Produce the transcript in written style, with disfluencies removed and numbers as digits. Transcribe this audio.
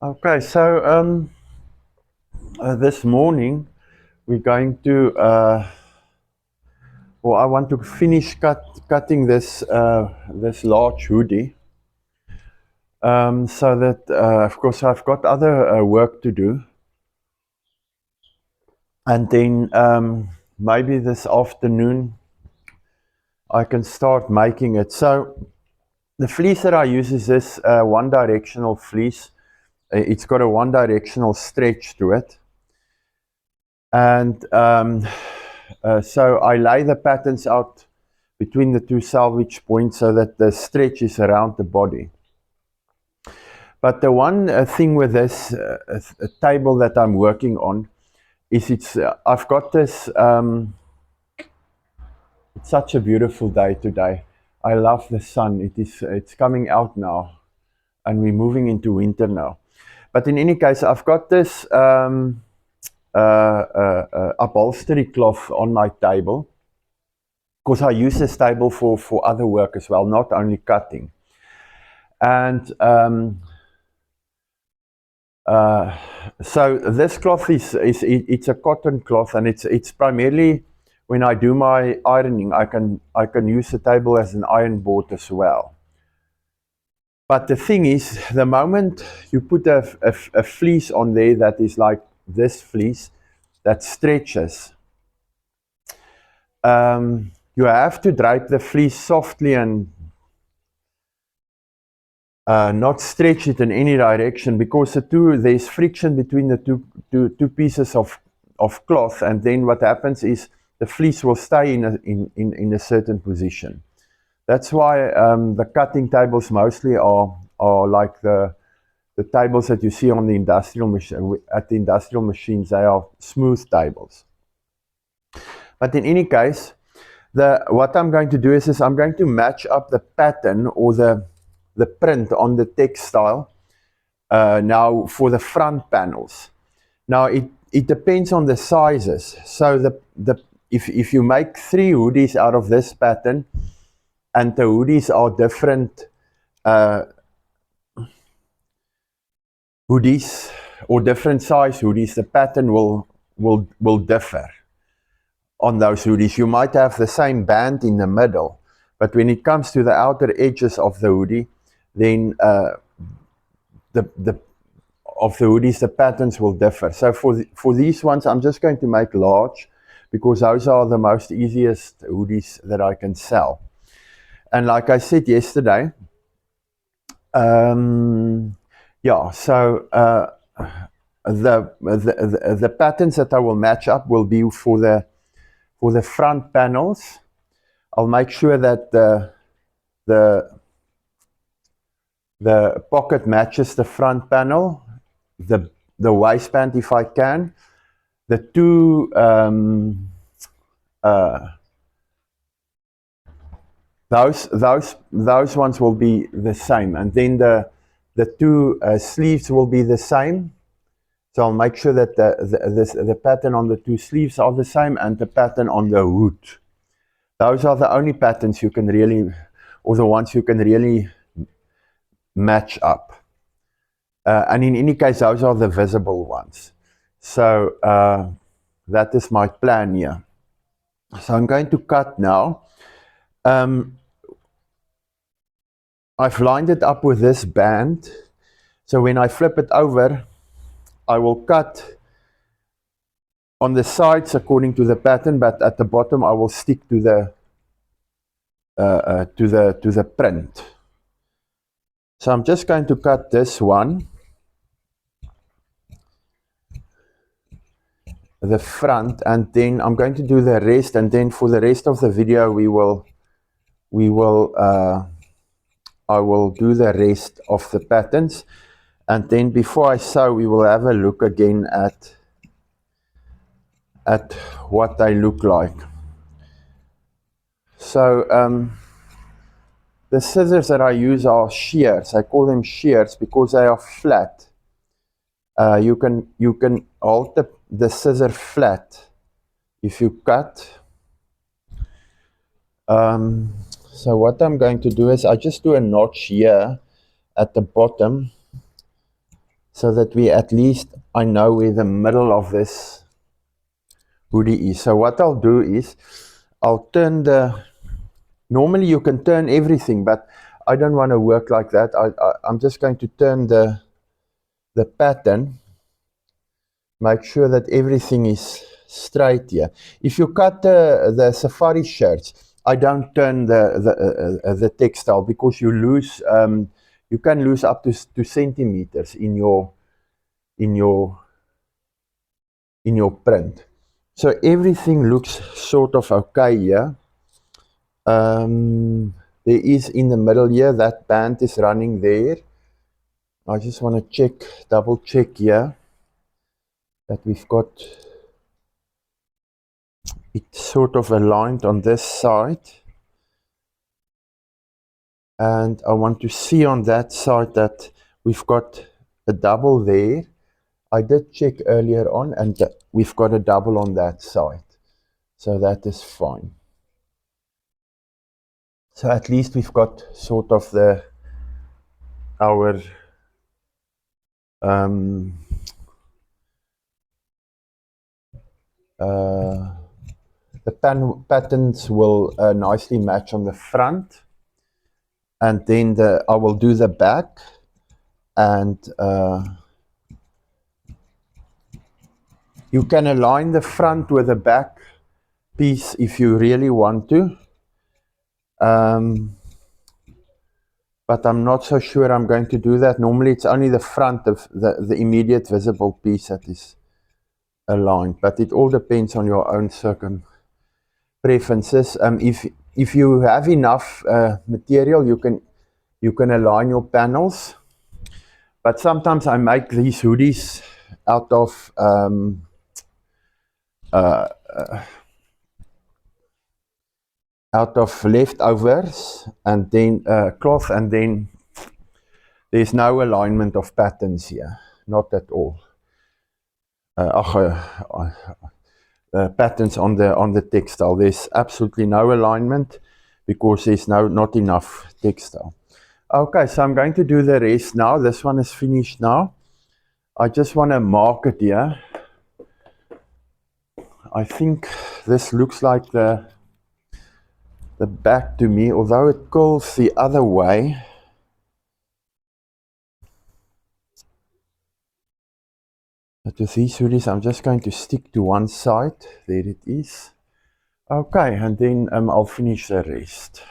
Okay, so this morning we're going to, well, I want to finish cutting this large hoodie, so that, of course, I've got other work to do, and then maybe this afternoon I can start making it. So the fleece that I use is this one-directional fleece. It's got a one-directional stretch to it. And so I lay the patterns out between the two selvage points so that the stretch is around the body. But the one thing with this table that I'm working on is I've got this, it's such a beautiful day today. I love the sun. It's coming out now and we're moving into winter now. But in any case, I've got this upholstery cloth on my table, because I use this table for other work as well, not only cutting. And so this cloth it's a cotton cloth, and it's primarily when I do my ironing, I can use the table as an iron board as well. But the thing is, the moment you put a fleece on there that is like this fleece that stretches, you have to drape the fleece softly and not stretch it in any direction, because there's friction between the two pieces of cloth, and then what happens is the fleece will stay in a certain position. That's why the cutting tables mostly are like the tables that you see on the industrial machines. They are smooth tables. But in any case, what I'm going to do is I'm going to match up the pattern or the print on the textile now for the front panels. Now it depends on the sizes. So if you make 3 hoodies out of this pattern, and the hoodies are different hoodies or different size hoodies, the pattern will differ on those hoodies. You might have the same band in the middle, but when it comes to the outer edges of the hoodie, then the hoodies, the patterns will differ. So for these ones, I'm just going to make large, because those are the most easiest hoodies that I can sell. And like I said yesterday, yeah, so the patterns that I will match up will be for the front panels. I'll make sure that the pocket matches the front panel, the waistband if I can, the two those ones will be the same, and then the two sleeves will be the same. So I'll make sure that the pattern on the two sleeves are the same, and the pattern on the hood. Those are the only patterns you can really, or the ones you can really match up. And in any case, those are the visible ones. So that is my plan here. So I'm going to cut now. I've lined it up with this band. So when I flip it over, I will cut on the sides according to the pattern, but at the bottom I will stick to the print. So I'm just going to cut this one, the front, and then I'm going to do the rest, and then for the rest of the video I will do the rest of the patterns, and then before I sew we will have a look again at what they look like. So the scissors that I use are shears. I call them shears because they are flat. You can hold the scissor flat if you cut. So what I'm going to do is I just do a notch here at the bottom, so that we at least, I know where the middle of this hoodie is. So what I'll do is, I'll turn normally you can turn everything, but I don't want to work like that. I'm just going to turn the pattern, make sure that everything is straight here. If you cut the safari shirts, I don't turn the textile, because you lose, you can lose up to 2 centimeters in your print. So everything looks sort of okay here. There is in the middle here, that band is running there. I just want to double check here that we've got it sort of aligned on this side. And I want to see on that side that we've got a double there. I did check earlier on, and we've got a double on that side. So that is fine. So at least we've got sort of our the patterns will nicely match on the front, and then I will do the back, and you can align the front with the back piece if you really want to, but I'm not so sure I'm going to do that. Normally it's only the front of the immediate visible piece that is aligned, but it all depends on your own preferences. If you have enough material, you can align your panels, but sometimes I make these hoodies out of leftovers, and then cloth, and then there's no alignment of patterns here, not at all. Patterns on the textile, there's absolutely no alignment, because there's not enough textile. Okay, so I'm going to do the rest now. This one is finished now. I just want to mark it here. I think this looks like the back to me, although it curls the other way. But with these hoodies, I'm just going to stick to one side. There it is. Okay, and then I'll finish the rest.